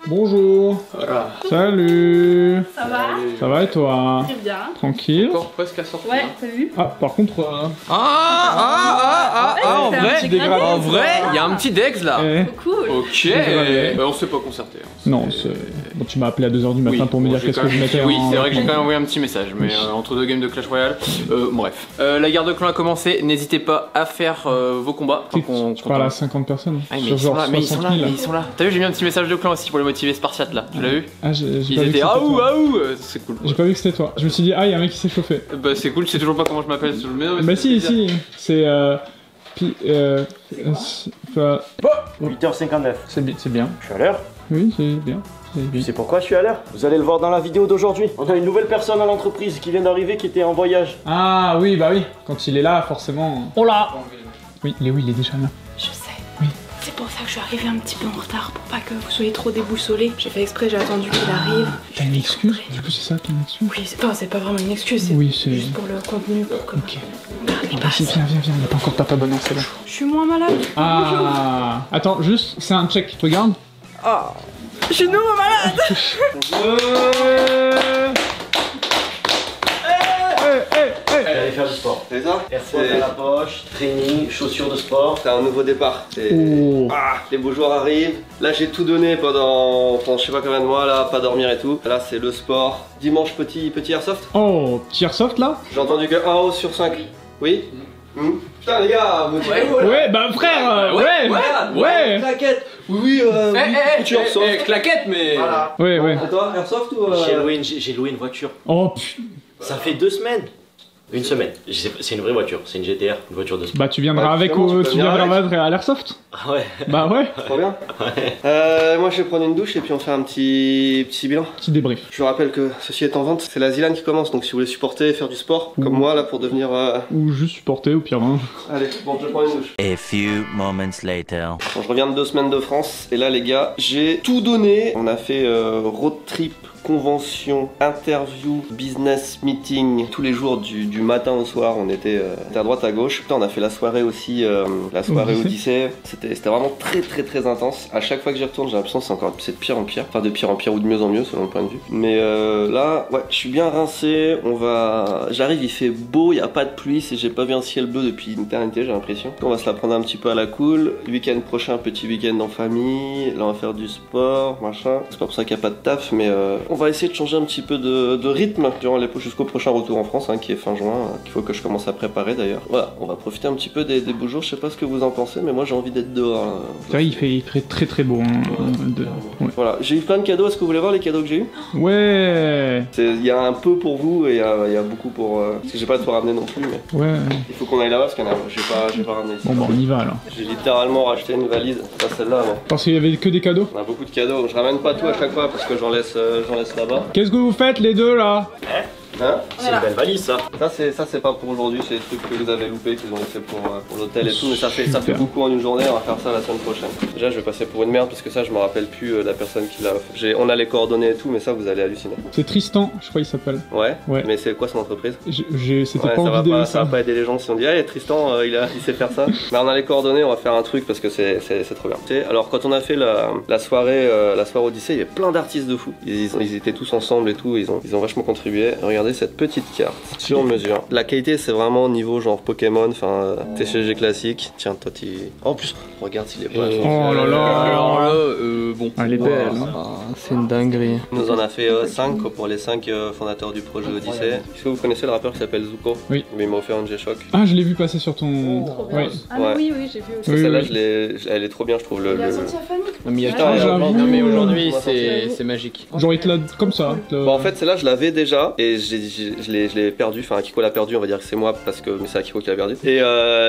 Bonjour. Voilà. Salut. Ça va? Ça va et toi? Très bien. Tranquille. Encore presque à sortir. Ouais, t'as vu? Ah, par contre... En c'est un vrai, petit dégradé. en vrai, il y a un petit Dex là. eh, Cool. Ok. Dégradé. On s'est pas concerté. Hein. non, c'est... Bon, tu m'as appelé à 2h du matin pour me dire j'ai qu'est-ce quand que même- je mettais Oui, en... c'est vrai que j'ai quand même envoyé un petit message, mais entre deux games de Clash Royale, bref. La guerre de clan a commencé, n'hésitez pas à faire vos combats. Tu parles à 50 personnes Ah, mais sur ils sont genre là, mais ils sont 60 là, 000. mais ils sont là. T'as vu, j'ai mis un petit message de clan aussi pour les motiver Spartiate là. Tu l'as vu? Ah, j'ai Ils pas vu que étaient c'était aouh toi. aouh, c'est cool. J'ai pas vu que c'était toi. Je me suis dit, ah, il y a un mec qui s'est chauffé. Bah c'est cool, je sais toujours pas comment je m'appelle. Mais non, mais Bah c'est si, c'est... Pi... 8h59. C'est bien. Je suis à l'heure. Oui, c'est bien. Tu sais pourquoi je suis à l'heure? Vous allez le voir dans la vidéo d'aujourd'hui. On a une nouvelle personne à l'entreprise qui vient d'arriver qui était en voyage. Ah oui, bah oui. Quand il est là, forcément... Oh là! Oui, il est déjà là. Je sais. Oui. C'est pour ça que je suis arrivée un petit peu en retard pour pas que vous soyez trop déboussolés. J'ai fait exprès, j'ai attendu qu'il arrive. T'as une excuse? Du coup, c'est ça, t'as une excuse? Oui, c'est pas vraiment une excuse, c'est Oui, c'est... juste pour le contenu, pour que... Ok. Regarde les Vas-y, passes. viens, il a pas encore papa bonheur, c'est là. Je suis moins malade. Ah. Attends, juste, c'est un check, regarde. Ah. Je suis nouveau malade. J'allais faire du sport. C'est ça? Airpods à la poche, training, chaussures de sport. C'est un nouveau départ. Oh. Les beaux jours arrivent. Là, j'ai tout donné pendant je sais pas combien de mois, là, pas dormir et tout. Là, c'est le sport. Dimanche, petit airsoft. Oh, petit airsoft là? J'ai entendu que 1 haut sur 5. Oui? Putain, les gars, motivez-vous là. Ouais, bah frère, ouais. Claquette. Oui, petit airsoft. claquette, mais. Voilà. Ouais, ouais. Et toi, airsoft ou J'ai loué une voiture. Oh putain. Ça fait 2 semaines. Une semaine. C'est une vraie voiture. C'est une GTR, une voiture de sport. Bah tu viendras Ouais, avec finalement, tu peux tu venir viendras à l'airsoft? Ah ouais. Bah ouais. Trop bien. Moi, je vais prendre une douche et puis on fait un petit bilan. Petit débrief. Je vous rappelle que ceci est en vente, c'est la Zilan qui commence, donc si vous voulez supporter et faire du sport, comme moi là pour devenir... Ou juste supporter au pire. Hein. Allez, bon je prends une douche. A few moments later. Bon, je reviens de 2 semaines de France, et là les gars, j'ai tout donné. On a fait road trip, convention, interview, business meeting, tous les jours du matin au soir, on était à droite à gauche. Putain, on a fait la soirée aussi, la soirée Odyssée, c'était vraiment très intense. À chaque fois que j'y retourne, j'ai l'impression que c'est de pire en pire, enfin de pire en pire ou de mieux en mieux selon le point de vue. Mais là, ouais, je suis bien rincé, j'arrive, il fait beau, il y a pas de pluie, j'ai pas vu un ciel bleu depuis une éternité, j'ai l'impression. On va se la prendre un petit peu à la cool. Le week-end prochain, petit week-end en famille, là on va faire du sport, machin. C'est pas pour ça qu'il n'y a pas de taf, mais on va essayer de changer un petit peu de rythme durant jusqu'au prochain retour en France, hein, qui est fin juin, qu'il faut que je commence à préparer d'ailleurs. Voilà, on va profiter un petit peu des beaux jours, je sais pas ce que vous en pensez, mais moi j'ai envie d'être dehors. Là. C'est vrai, il fait très beau. Hein, ouais. Voilà, j'ai eu plein de cadeaux, est-ce que vous voulez voir les cadeaux que j'ai eu? Ouais. Il y a un peu pour vous et il y a beaucoup pour... Parce que j'ai pas de tout ramener non plus, mais Ouais. il faut qu'on aille là-bas parce qu'il y en a, j'ai pas ramené ici. Bon bah on y va alors. J'ai littéralement racheté une valise, pas celle-là, non. Parce qu'il y avait que des cadeaux. On a beaucoup de cadeaux, je ramène pas tout à chaque fois parce que j'en laisse là-bas. Qu'est-ce que vous faites les deux là? Hein? C'est une belle valise ça. Ça c'est pas pour aujourd'hui, c'est des trucs que vous avez loupés, qu'ils ont laissé pour l'hôtel et tout, mais ça fait Super. beaucoup en une journée, on va faire ça la semaine prochaine. Déjà je vais passer pour une merde parce que ça je me rappelle plus la personne qui l'a fait. On a les coordonnées et tout, mais ça vous allez halluciner. C'est Tristan, je crois il s'appelle. Ouais, Ouais. mais c'est quoi son entreprise? C'était Ouais, pas ça en va vidéo pas, ça. ça va pas aider les gens si on dit ah Tristan il sait faire ça. Mais on a les coordonnées, on va faire un truc parce que c'est trop bien. Tu sais, alors quand on a fait la soirée Odyssée, il y avait plein d'artistes de fou. Ils étaient tous ensemble et tout, ils ont vachement contribué. Regardez cette petite carte sur mesure. La qualité c'est vraiment niveau genre Pokémon, enfin TCG classique. Tiens toi tu... En plus regarde s'il est pas. Oh là là. Alors là, bon. Elle est belle. Hein. C'est une dinguerie. On nous en a fait 5 pour les 5 fondateurs du projet Odyssey. Est-ce que vous connaissez le rappeur qui s'appelle Zuko? Oui. Mais il m'a offert un G-Shock. Ah je l'ai vu passer sur ton... Ouais. Ah Ouais. oui, j'ai vu aussi. Oui, Celle-là oui. elle est trop bien je trouve. Il a sorti à famille. Non mais, Putain, j'avoue. non, mais aujourd'hui J'avoue. c'est magique. Genre il te l'a comme ça. Bon, en fait, celle-là, je l'avais déjà et je l'ai perdu. Enfin, Akiko l'a perdu, on va dire que c'est moi parce que mais c'est Akiko qui l'a perdu. Et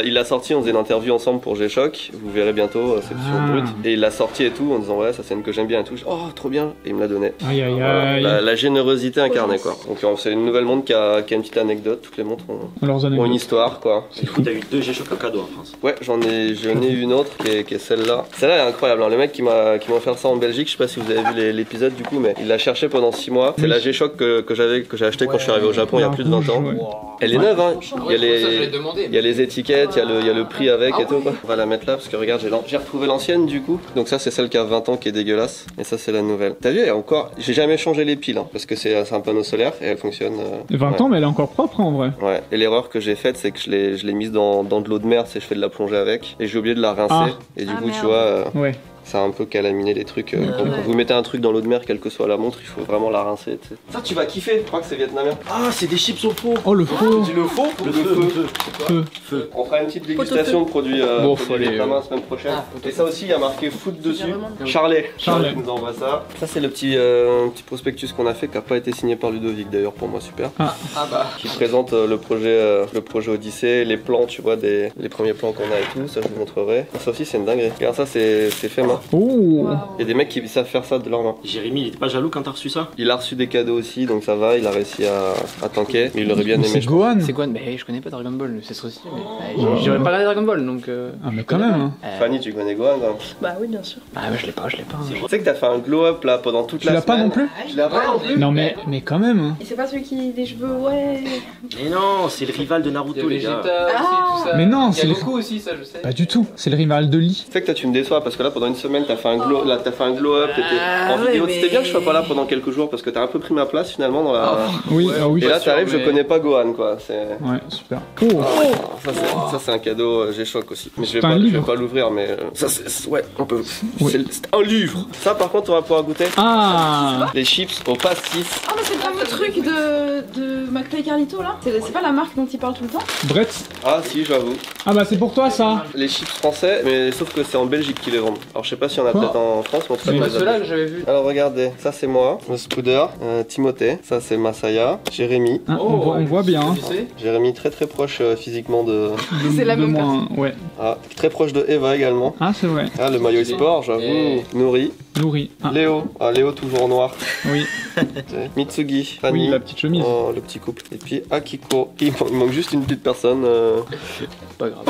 il l'a sorti, on faisait une interview ensemble pour G-Shock. Vous verrez bientôt, c'est sur Brut. Et il l'a sorti et tout en disant ouais, ça c'est une que j'aime bien et tout. Oh, trop bien. Et il me l'a donné. Aïe aïe Voilà, aïe. la générosité incarnée quoi. Donc c'est une nouvelle montre qui a une petite anecdote. Toutes les montres Leurs ont une anecdotes. histoire quoi. C'est fou. T'as eu 2 G-Shock en cadeau en France. Ouais, j'en ai une autre qui est celle-là. Celle-là elle est incroyable. Hein. Le mec qui m'a offert ça en Belgique, je sais pas si vous avez vu l'épisode du coup, mais il l'a cherché pendant 6 mois. C'est Oui. la G-Shock que j'ai acheté quand je suis arrivé au Japon il y a plus de 20 ans. Ouais. Elle est neuve, hein. Il y a demandé. il y a les étiquettes, il y a le prix avec et tout quoi. On va la mettre là parce que regarde, j'ai retrouvé l'ancienne du coup. Donc ça c'est celle qui a 20 ans qui est dégueulasse. Et ça c'est la nouvelle. naturelle. T'as vu, elle est encore. J'ai jamais changé les piles, hein, parce que c'est un panneau solaire et elle fonctionne. 20 ans, mais elle est encore propre en vrai. Ouais. Et l'erreur que j'ai faite, c'est que je l'ai mise dans de l'eau de mer, c'est je fais de la plongée avec, et j'ai oublié de la rincer. Ah. Et du Ah, coup, merde. tu vois. Ouais. Ça a un peu calaminé les trucs. Quand vous mettez un truc dans l'eau de mer, quelle que soit la montre, il faut vraiment la rincer. Tu sais. Ça, tu vas kiffer. Je crois que c'est vietnamien. Ah, c'est des chips au faux. Oh le faux. Tu le faux Le feu. Feu. On fera une petite dégustation de produits Bon, produits faut aller, vietnamiens la semaine prochaine. Et ça aussi, il y a marqué food dessus. vraiment Charlet Charlet. nous envoie ça. Ça, c'est le petit prospectus qu'on a fait, qui n'a pas été signé par Ludovic d'ailleurs, pour moi, super. Ah bah. Qui présente le projet Odyssée, les plans, tu vois, les premiers plans qu'on a et tout. Ça, je vous montrerai. Ça aussi, c'est une dinguerie. Regarde, ça, c'est fait main. Oh. Il y a des mecs qui savent faire ça de leur main. Jérémy, il était pas jaloux quand t'as reçu ça? Il a reçu des cadeaux aussi, donc ça va, il a réussi à tanker. Mais il aurait bien Mais aimé. c'est je pense. Gohan. C'est quoi? Mais je connais pas Dragon Ball, c'est trop stylé. J'aurais pas regardé Dragon Ball donc. Ah mais quand même. Hein. Fanny, tu connais Gohan quand même. Bah oui, bien sûr. Ah, ouais, je l'ai pas. Tu sais que t'as fait un glow-up là pendant toute Tu la l'as pas semaine. non plus? Tu l'as pas non plus? Non mais quand même. Hein. Et c'est pas celui qui a des cheveux, ouais. Mais non, c'est le rival de Naruto, les gars. aussi, tout ça. Mais non, Il y c'est a les- Goku aussi, ça je sais. Pas du tout. C'est le rival de Lee. Tu sais que toi tu me déçois parce que là pendant une semaine t'as fait un glow, là t'as fait un glow-up, t'étais en ouais, vidéo. mais- C'était bien que je sois pas là pendant quelques jours parce que t'as un peu pris ma place finalement dans la. Oui, Ouais. ah oui. Et là Pas sûr, t'arrives, je mais- connais pas Gohan quoi. C'est. Ouais, super. Oh. Ça c'est un cadeau, j'ai choc aussi. Mais je C'est un vais livre. pas l'ouvrir, mais ça c'est ouais, on peut. Ouais. C'est un livre. Ça par contre on va pouvoir goûter. Ah. Les chips au pastis. Oh, mais c'est le fameux truc de McFly et Carlito là. C'est pas la marque dont il parle tout le temps? Brett. Ah si, j'avoue. Ah bah c'est pour toi ça. Les chips français, mais sauf que c'est en Belgique qu'ils les vendent. Alors je sais pas s'il y en a Quoi peut-être en France, mais en tout cas, Mais on Pas les a. ceux-là que j'avais vu. Alors regardez, ça c'est moi, le Scooter, Timothée, ça c'est Masaya, Jérémy. Hein, on voit bien. Hein. Tu sais Jérémy très très proche physiquement de... C'est la de même moi, hein. Ouais. Ah, très proche de Eva également. Ah c'est vrai. Ah, le maillot sport, j'avoue. Et- Nourri. Nourri. Ah Léo. Ah, Léo toujours en noir. oui. Mitsugi. Fanny. Oui, la petite chemise. Oh, le petit couple. Et puis Akiko. Il manque juste une petite personne. Pas grave.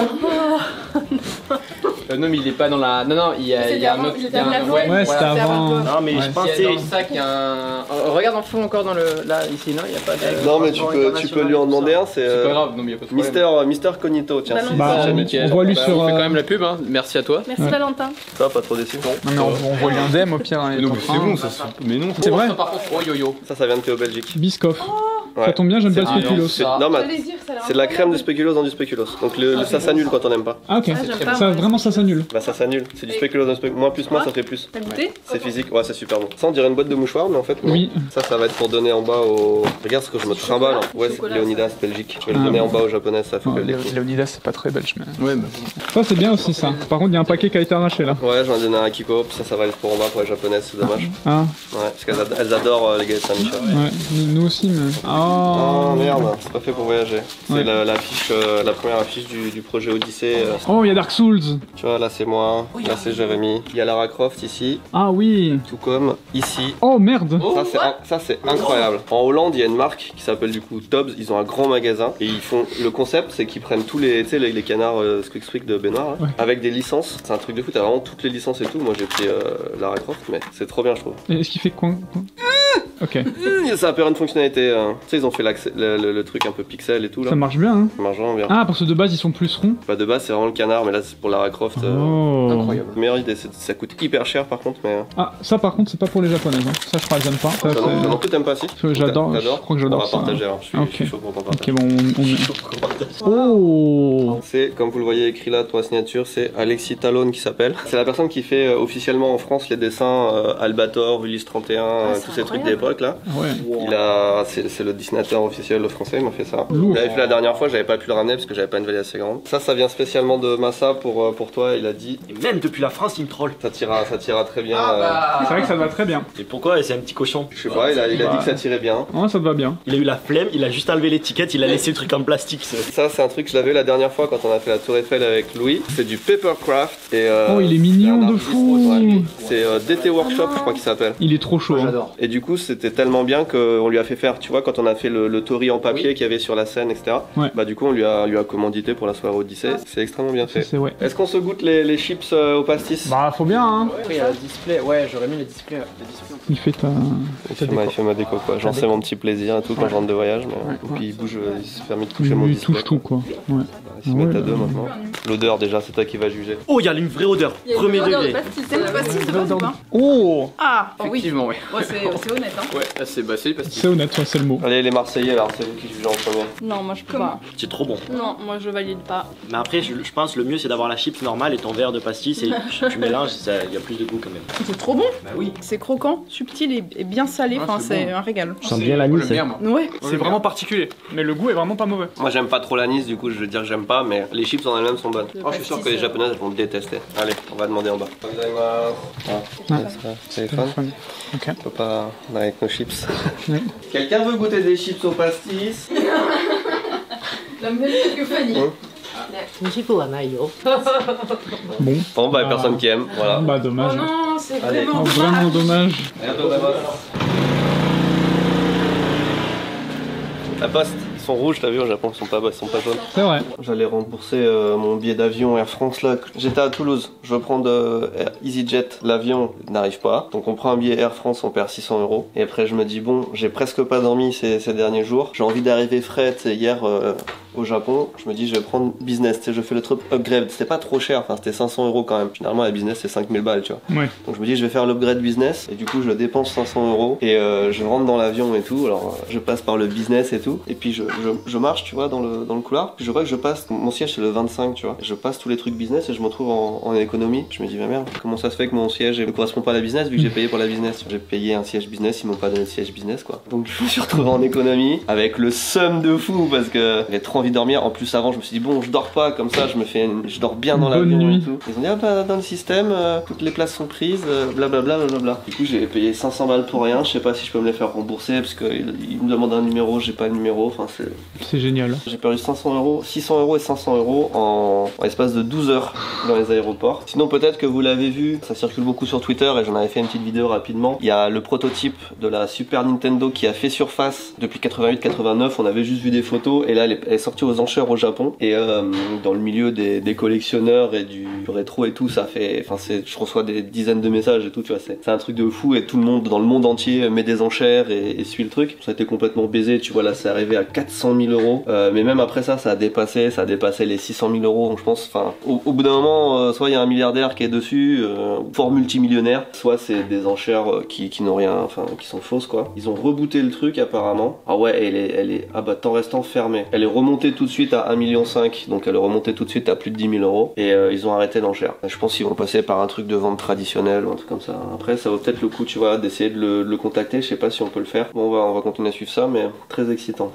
Non, mais il est pas dans la. Non, il y a, il y a un autre. il y a un- Ouais, c'était voilà. avant. Non, mais Ouais. je Il y pensais. a dans le sac, il y a un. Regarde en fond encore dans le. Là, ici, non, il y a pas de. Non mais tu peux lui en demander un, c'est C'est pas grave, non, mais il y a pas de problème. Mister Cognito, tiens. Bah non. Bah, Ça, on nickel. voit lui Bah, sur. On fait quand même la pub, hein. Merci à toi. Merci Ouais. Valentin. Ça va, pas trop déçu. Non mais on voit lui un DM au pire. Hein, il est en train. Mais non, C'est vrai. Par contre, oh yo-yo. Ça vient de Théo Belgique. Biscoff. Ouais. Ça tombe bien, j'aime pas le Ah, non, spéculoos. c'est- Non mais J'allais dire, ça a l'air c'est de la crème de incroyable. spéculoos dans du spéculoos. Donc ça s'annule quand on aime pas. Ah ok. Ah, j'aime pas, Ça moi. vraiment ça s'annule. Bah ça s'annule. C'est du spéculoos dans du spéculoos. Moins plus moins ça fait plus. T'as goûté? C'est physique. Ouais c'est super bon. Ça on dirait une boîte de mouchoirs mais en fait non. Oui. Ça va être pour donner en bas au... Regarde ce que je me trimballe. Hein. Ouais c'est Chocolat, Léonidas Belgique. Je vais le Ah. donner en bas aux japonais, ça fait Ouais, que les coups. Léonidas c'est pas très belge mais. Ouais, bah. Ça c'est bien aussi ça. Par contre il y a un paquet qui a été arraché là. Ouais j'en ai donné un à Kiko, puis ça va être pour en bas pour les japonaises, c'est dommage. Ah Ouais, parce qu'elles adorent les galettes Saint-Michel. ouais. Nous aussi mais. Oh Oh. merde, c'est pas fait pour voyager. C'est Ouais. la première affiche du projet Odyssée. Oh il y a Dark Souls. Tu vois, là c'est moi, là c'est Jérémy. Il y a Lara Croft ici, Ah oui. tout comme ici. Oh merde. Ça c'est incroyable. En Hollande, il y a une marque qui s'appelle du coup Tobbs. Ils ont un grand magasin et ils font le concept, c'est qu'ils prennent tous les, tu sais, les canards Squeak Squeak de Benoît là, Ouais. avec des licences. C'est un truc de fou. T'as vraiment toutes les licences et tout. Moi j'ai pris Lara Croft, mais c'est trop bien je trouve. Et est-ce qu'il fait quoi Ok. Ça a peur une fonctionnalité. Tu sais, ils ont fait le truc un peu pixel et tout là. Ça marche bien hein. Ça marche vraiment bien. Ah parce que de base ils sont plus ronds. Bah de base c'est vraiment le canard, mais là c'est pour Lara Croft. Oh. Incroyable. Meilleure idée, ça coûte hyper cher par contre, mais. Ah ça par contre c'est pas pour les japonaises. Hein. Ça je crois qu'elles aiment pas. Ça, Toi non, c'est- toi non plus t'aimes pas si J'adore, T'adores je crois que j'adore On va ça. partager alors, je Ok. suis chaud pour t'en partager. Ok bon Oh. C'est, comme vous le voyez écrit là, toi signature, c'est Alexis Talon qui s'appelle. C'est la personne qui fait officiellement en France les dessins Albator, Ulysse 31, c'est tous ces trucs incroyable. d'époque là. Ouais. C'est le dessinateur officiel français, il m'a fait ça. Lourd. Je l'avais fait la dernière fois, j'avais pas pu le ramener parce que j'avais pas une valise assez grande. Ça vient spécialement de Massa pour toi, il a dit. Et même depuis la France, il me troll. Ça tira très bien. C'est vrai que ça va très bien. Et pourquoi? C'est un petit cochon. Je sais pas, il a dit que ça tirait bien. Oh ça te va bien. Il a eu la flemme, il a juste enlevé l'étiquette, il a laissé le truc en plastique. Ça, c'est un truc que je l'avais la dernière fois quand on a fait la Tour Eiffel avec Louis. C'est du papercraft. Et, Oh il est mignon c'est un de artiste, fou. ouais. C'est DT Workshop, je crois qu'il s'appelle. Il est trop chaud. Hein. J'adore. Et du coup, c'est c'était tellement bien qu'on lui a fait faire, tu vois, quand on a fait le tori en papier qu'il y avait sur la scène, etc. Ouais. Bah du coup on lui a commandité pour la soirée Odyssée. C'est extrêmement bien fait. C'est ouais. Est-ce qu'on se goûte les chips au pastis? Bah faut bien hein. Après, il y a le display. Ouais, j'aurais mis le display. Il fait ta... Il fait ma déco quoi. J'en sais mon petit plaisir et tout quand je rentre de voyage. Mais, et puis il bouge, il s'est permis de toucher mon Il display. touche tout quoi. Ouais. Il se met à deux maintenant. L'odeur déjà, c'est toi qui vas juger. Oh, il y a une vraie odeur. Premier degré. C'est le pastis de base ou pas? Oh, Ah, oui. Effectivement, ouais. Ouais, c'est honnête, hein. Ouais, là c'est bassé parce que. c'est honnête, ouais, c'est le mot. Allez les Marseillais alors, c'est vous qui jugez en premier. Non, moi je peux pas. C'est trop bon. Non, moi je valide pas. Mais après, je pense le mieux c'est d'avoir la chips normale et ton verre de pastis et tu mélanges, il y a plus de goût quand même. C'est trop bon. Bah oui. C'est croquant, subtil et bien salé. Enfin, c'est un régal. Je sens bien l'anis. J'aime bien, moi. Ouais. C'est vraiment particulier, mais le goût est vraiment pas mauvais. Moi j'aime pas trop l'anis, du coup je veux dire que j'aime pas, mais les chips en elles-mêmes sont bonnes. Oh, je suis sûr que les japonaises elles vont me détester. Allez, on va demander en bas. Téléphone. Ok. On peut pas avec nos chips. Oui. Quelqu'un veut goûter des chips au pastis? La même chose que Fanny. Bon. Bon bah personne qui aime, voilà. Bah Oh dommage. non, c'est Allez. vraiment Oh, vraiment dommage. La poste, ils sont rouges, t'as vu au Japon, ils sont pas jaunes. C'est vrai. J'allais rembourser mon billet d'avion Air France là. J'étais à Toulouse, je veux prendre EasyJet, l'avion n'arrive pas. Donc on prend un billet Air France, on perd 600 €. Et après je me dis bon, j'ai presque pas dormi ces derniers jours. J'ai envie d'arriver frais, tu sais, hier au Japon. Je me dis je vais prendre business, tu sais, je fais le truc upgrade. C'était pas trop cher, enfin c'était 500 € quand même. Finalement la business c'est 5000 balles, tu vois. Ouais. Donc je me dis je vais faire l'upgrade business et du coup je dépense 500 € et je rentre dans l'avion et tout. Alors je passe par le business et tout et puis je marche, tu vois, dans le couloir. Puis je vois que je passe, mon siège c'est le 25, tu vois. Je passe tous les trucs business et je me retrouve en économie. Je me dis mais merde, comment ça se fait que mon siège ne correspond pas à la business vu que j'ai payé pour la business. J'ai payé un siège business, ils m'ont pas donné de siège business quoi. Donc je me suis retrouvé en économie avec le seum de fou parce que j'avais trop envie de dormir. En plus avant je me suis dit bon je dors pas comme ça, je dors bien dans Bonne l'avion et nuit. tout. Ils ont dit ah bah dans le système toutes les places sont prises, blablabla blablabla. Du coup j'ai payé 500 balles pour rien, je sais pas si je peux me les faire rembourser parce qu'ils me demandent un numéro, j'ai pas le numéro, enfin C'est génial. j'ai perdu 600 € et 500 € en espace de 12 heures dans les aéroports. Sinon peut-être que vous l'avez vu, ça circule beaucoup sur Twitter et j'en avais fait une petite vidéo rapidement. Il y a le prototype de la Super Nintendo qui a fait surface depuis 88-89, on avait juste vu des photos et là elle est sortie aux enchères au Japon et dans le milieu des collectionneurs et du rétro et tout, ça fait, enfin je reçois des dizaines de messages et tout, tu vois, c'est un truc de fou et tout le monde dans le monde entier met des enchères et suit le truc. Ça a été complètement baisé, tu vois, là c'est arrivé à 400 000 €, mais même après ça a dépassé les 600 000 €, donc je pense, enfin au bout d'un moment, soit il y a un milliardaire qui est dessus, fort multimillionnaire, soit c'est des enchères qui n'ont rien, enfin qui sont fausses quoi. Ils ont rebooté le truc apparemment. Ah ouais, elle est ah bah temps restant fermée. Elle est remontée tout de suite à 1,5 million, donc elle est remontée tout de suite à plus de 10 000 € et ils ont arrêté l'enchère. Je pense qu'ils vont passer par un truc de vente traditionnelle ou un truc comme ça. Après ça vaut peut-être le coup, tu vois, d'essayer de le contacter, je sais pas si on peut le faire. Bon on va continuer à suivre ça, mais très excitant.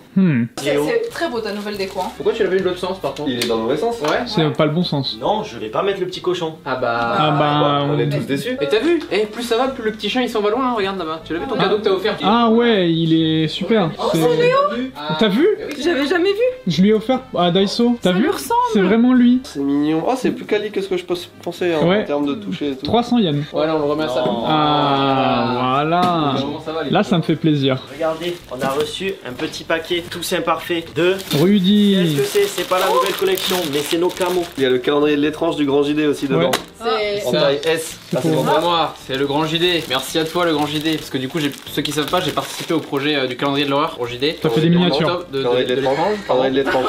C'est très beau ta nouvelle déco. Hein. Pourquoi tu l'avais eu de l'autre sens par contre? Il est dans le mauvais sens. Ouais. C'est pas le bon sens. Non, je vais pas mettre le petit cochon. Ah bah. Ah bah. On est tous déçus. Et t'as vu? Eh, plus ça va, plus le petit chien il s'en va loin, hein, regarde là-bas. Tu l'as vu ton cadeau que t'as offert? Ah ouais, il est super. T'as vu? J'avais jamais vu. Je lui ai offert à Daiso. T'as Ça vu? lui ressemble. C'est vraiment lui. C'est mignon. Oh c'est plus quali que ce que je pensais hein, Ouais. en termes de toucher et tout. 300 yens. Ouais, là on le remet à ça. Non. Ah voilà. Comment ça va, les Là ça me fait plaisir. Regardez, on a reçu un petit paquet tous imparfaits de... Rudy. Qu'est-ce que c'est? C'est pas la nouvelle collection, mais c'est nos camos. Il y a le calendrier de l'étrange du grand JD aussi dedans. C'est En taille S. Ah, c'est pour bon. Pour moi, c'est le grand JD. Merci à toi, le grand JD. Parce que du coup, ceux qui savent pas, j'ai participé au projet du calendrier de l'horreur au JD. T'as fait des miniatures. Calendrier de l'étrange. Calendrier de l'étrange.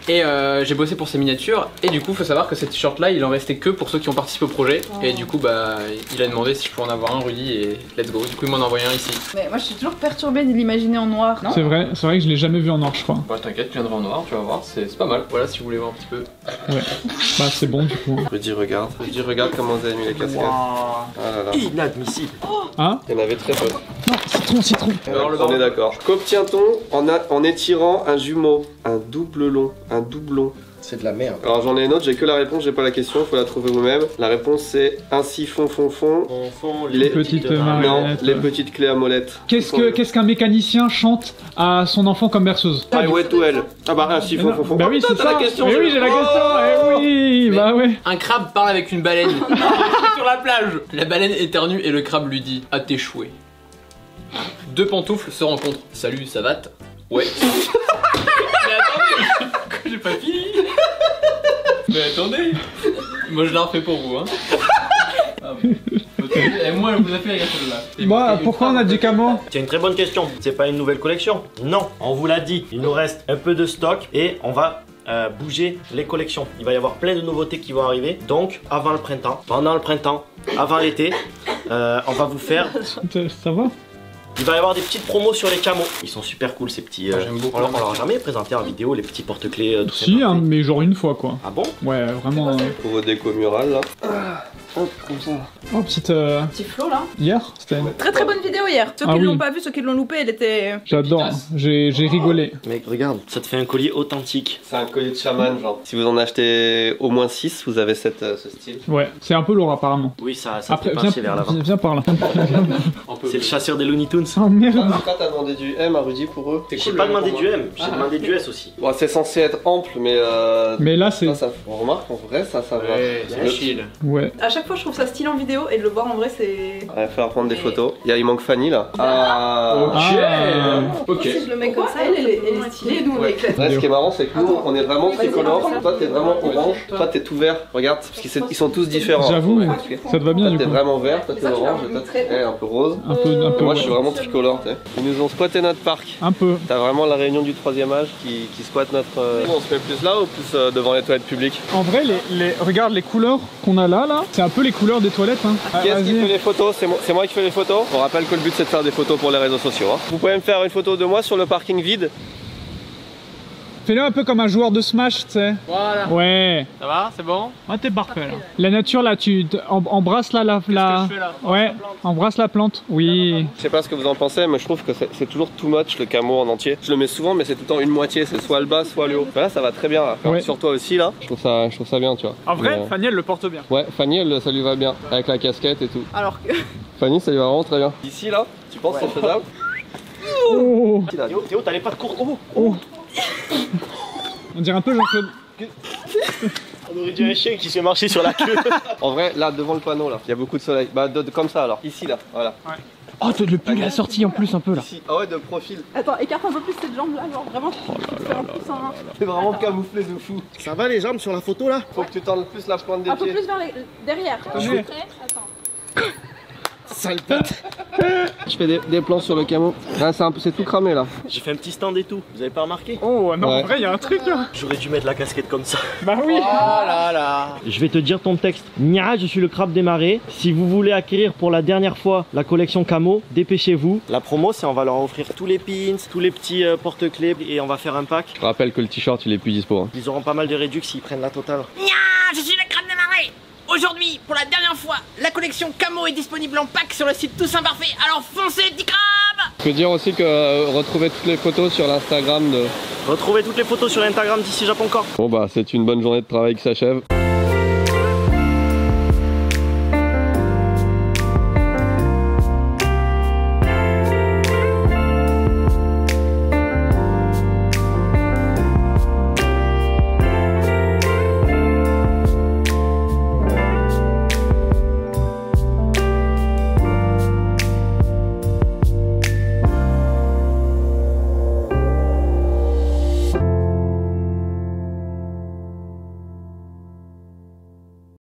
Et j'ai bossé pour ces miniatures. Et du coup, faut savoir que ces t-shirts là, il en restait que pour ceux qui ont participé au projet. Et du coup, bah, il a demandé si je pouvais en avoir un, Rudy, et let's go. Du coup, il m'en a envoyé un ici. Mais moi je suis toujours perturbée de l'imaginer en noir, non? C'est vrai que je l'ai jamais vu en or, je crois. Bah, t'inquiète, tu viendras en noir, tu vas voir, c'est pas mal. Voilà, si vous voulez voir un petit peu. Ouais. Bah c'est bon du coup. Rudy regarde comment vous avez mis les casquettes. Ah là là. Inadmissible. Hein? Il y en avait très peu. Non, citron. Alors, le On est bord. d'accord. Qu'obtient-on en étirant un jumeau? Un doublon. C'est de la merde. Alors j'en ai une autre, j'ai que la réponse, j'ai pas la question, faut la trouver vous-même. La réponse c'est un siphon. On fond Les petites Non, marionnettes. les petites clés à molette. Qu'est-ce qu'un mécanicien chante à son enfant comme berceuse? Highway to Hell. Ah bah un siphon. Bah oui, Oh, c'est t'as ça. la question. Mais oui, j'ai la question. Eh oui, bah ouais. Un crabe parle avec une baleine sur la plage. La baleine éternue et le crabe lui dit: "Ah, t'échoué." Deux pantoufles se rencontrent. Salut, ça va? Ouais. Mais attendez, j'ai pas fini. Mais attendez. Moi je la refais pour vous, hein. Ah, et moi elle vous a fait rire celle-là. Moi, pourquoi on a du camo? C'est une très bonne question. C'est pas une nouvelle collection? Non, on vous l'a dit. Il nous reste un peu de stock et on va bouger les collections. Il va y avoir plein de nouveautés qui vont arriver. Donc, avant le printemps, pendant le printemps, avant l'été, on va vous faire... Ça va? Il va y avoir des petites promos sur les camos. Ils sont super cool ces petits. J'aime beaucoup. On leur a jamais présenté en vidéo les petits porte-clés. Si, hein, mais genre une fois quoi. Ah bon? Ouais, vraiment. Pour vos décos murales là. Hop, comme ça. Oh, petite. Petit flow là. Hier, c'était. Très très bonne vidéo hier. Ceux Ah qui oui. l'ont pas vu, ceux qui l'ont loupé, elle était. J'adore. J'ai rigolé. Mec, regarde, ça te fait un collier authentique. C'est un collier de chaman genre. Si vous en achetez au moins 6, vous avez ce style. Ouais, c'est un peu lourd apparemment. Oui, ça Après, fait pincer vers l'avant. viens par là. C'est le chasseur des Looney Tunes. Oh merde. Pourquoi t'as demandé du M à Rudy pour eux? J'ai pas demandé du M, j'ai demandé du S aussi. Bon, c'est censé être ample, mais Mais là, c'est. on remarque en vrai, ça va. Ouais, c'est chill. Ouais. À chaque fois, je trouve ça stylé en vidéo et de le voir en vrai, c'est. On va faire prendre des photos. Il manque Fanny là. Ah. Ah. Ok. Si je le mets comme ça, elle est stylée, nous on Ouais. est éclatés. Ouais, ce qui est marrant, c'est que nous, on est vraiment tricolore. Toi, t'es vraiment orange. Toi, t'es tout vert. Regarde, parce qu'ils sont tous différents. J'avoue, Ouais. ça te va bien Toi, du t'es coup. vraiment vert. Toi, t'es Ça, tu orange. l'as Et toi, mis très t'es un peu rose. Un peu. Moi, je Ouais. suis vraiment tricolore, tu sais. Ils nous ont squatté notre parc. Un peu. T'as vraiment la réunion du 3e âge qui squatte notre. On se met plus là ou plus devant les toilettes publiques? En vrai, regarde les couleurs qu'on a là, c'est un peu les couleurs des toilettes. Hein. Qui est-ce qui Vas-y. fait les photos? C'est moi qui fais les photos. On rappelle que le but c'est de faire des photos pour les réseaux sociaux. Hein. Vous pouvez me faire une photo de moi sur le parking vide. Fais-le un peu comme un joueur de Smash, tu sais. Voilà. Ouais. Ça va, c'est bon? Ouais, t'es parfait là. La nature là, tu embrasses là la. Qu'est-ce que je fais là? Ouais, embrasse la plante. Oui. Je sais pas ce que vous en pensez, mais je trouve que c'est toujours too much le camo en entier. Je le mets souvent, mais c'est tout le temps une moitié. C'est soit le bas, soit le haut. Là, ça va très bien. Là. Ouais. Sur toi aussi là. Je trouve ça bien, tu vois. En vrai, Mais, Fanny elle le porte bien. ouais, Fanny, ça lui va bien avec la casquette et tout. Alors que. Fanny, ça lui va vraiment très bien. Ici là, tu penses que c'est faisable? Oh. Théo, t'allais pas de cours. Oh. On dirait un peu Jean-Claude. On aurait dit un chien qui se fait marcher sur la queue. En vrai, là devant le panneau là, il y a beaucoup de soleil. Bah comme ça alors. Ici là, voilà. Oh, le pull est sorti en plus un peu là. Ici. Ah ouais, de profil. Attends, écarte un peu plus cette jambe là, genre vraiment. Faire un plus un. C'est vraiment camouflé de fou. Ça va les jambes sur la photo là? Faut que tu tends plus la pointe des Un peu pieds. plus vers derrière. Je vais- Attends. Sale pète. Je fais des plans sur le camo. Ah, c'est tout cramé là. J'ai fait un petit stand et tout, vous avez pas remarqué? Oh non, Ouais. en vrai, il y a un truc là. J'aurais dû mettre la casquette comme ça. Bah oui. Je vais te dire ton texte. Nia, je suis le crabe des marais. Si vous voulez acquérir pour la dernière fois la collection camo, dépêchez-vous. La promo, c'est on va leur offrir tous les pins, tous les petits porte-clés et on va faire un pack. Je rappelle que le t-shirt il est plus dispo. Hein. Ils auront pas mal de réducs s'ils prennent la totale. Je suis le crabe des marais. Aujourd'hui, pour la dernière fois, la collection Camo est disponible en pack sur le site Toussaint Parfait. Alors foncez les petits crabes! Je peux dire aussi que retrouver toutes les photos sur l'Instagram de... Retrouvez toutes les photos sur Instagram d'ici Japon Corp. Bon bah c'est une bonne journée de travail qui s'achève.